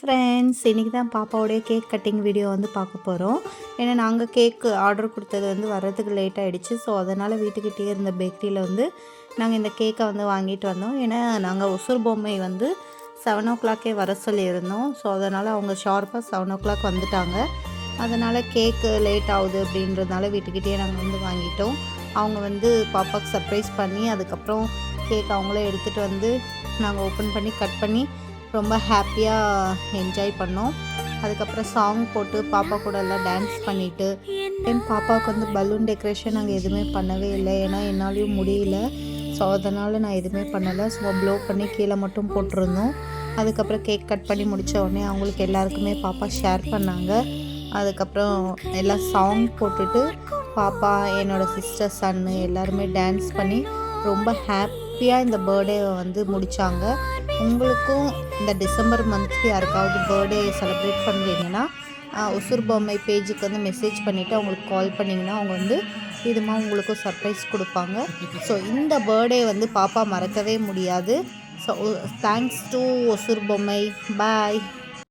Friends, இன்றைக்கி தான் பாப்பாவோடைய cake cutting video வந்து பார்க்க போகிறோம். ஏன்னா நாங்கள் கேக்கு ஆர்டர் கொடுத்தது வந்து வர்றதுக்கு லேட் ஆகிடுச்சு. ஸோ அதனால் வீட்டுக்கிட்டே இருந்த பேக்கரியில் வந்து நாங்கள் இந்த கேக்கை வந்து வாங்கிட்டு வந்தோம். ஏன்னா நாங்கள் ஒசூர் பொம்மை வந்து 7 o'clock வர சொல்லியிருந்தோம். ஸோ அதனால் அவங்க ஷார்ப்பாக 7 o'clock வந்துட்டாங்க. அதனால் கேக்கு லேட் ஆகுது அப்படின்றதுனால வீட்டுக்கிட்டே நாங்கள் வந்து வாங்கிட்டோம். அவங்க வந்து பாப்பாவுக்கு சர்ப்ரைஸ் பண்ணி அதுக்கப்புறம் கேக் அவங்களே எடுத்துகிட்டு வந்து நாங்கள் ஓப்பன் பண்ணி கட் பண்ணி ரொம்ப ஹாப்பியாக என்ஜாய் பண்ணோம். அதுக்கப்புறம் சாங் போட்டு பாப்பா கூட எல்லாம் டான்ஸ் பண்ணிவிட்டு என் பாப்பாவுக்கு வந்து பலூன் டெக்கரேஷன் நாங்கள் எதுவுமே பண்ணவே இல்லை. ஏன்னா என்னாலையும் முடியல. ஸோ அதனால் நான் எதுவுமே பண்ணலை. சும்மா ப்ளோ பண்ணி கீழே மட்டும் போட்டிருந்தோம். அதுக்கப்புறம் கேக் கட் பண்ணி முடித்த உடனே அவங்களுக்கு எல்லாருக்குமே பாப்பா ஷேர் பண்ணாங்க. அதுக்கப்புறம் எல்லாம் சாங் போட்டுட்டு பாப்பா, என்னோடய சிஸ்டர், சன்னு எல்லாருமே டான்ஸ் பண்ணி ரொம்ப ஹாப்பியாக இந்த பர்த்டேவை வந்து முடித்தாங்க. உங்களுக்கும் இந்த டிசம்பர் மந்த் யாருக்காவது பர்த்டே செலிப்ரேட் பண்ணுறீங்கன்னா ஒசூர் பொம்மை பேஜுக்கு வந்து மெசேஜ் பண்ணிவிட்டு அவங்களுக்கு கால் பண்ணிங்கன்னா அவங்க வந்து இதுமா உங்களுக்கும் சர்ப்ரைஸ் கொடுப்பாங்க. ஸோ இந்த பர்த்டே வந்து பாப்பா மறக்கவே முடியாது. ஸோ தேங்க்ஸ் டு ஒசூர் பொம்மை. பாய்.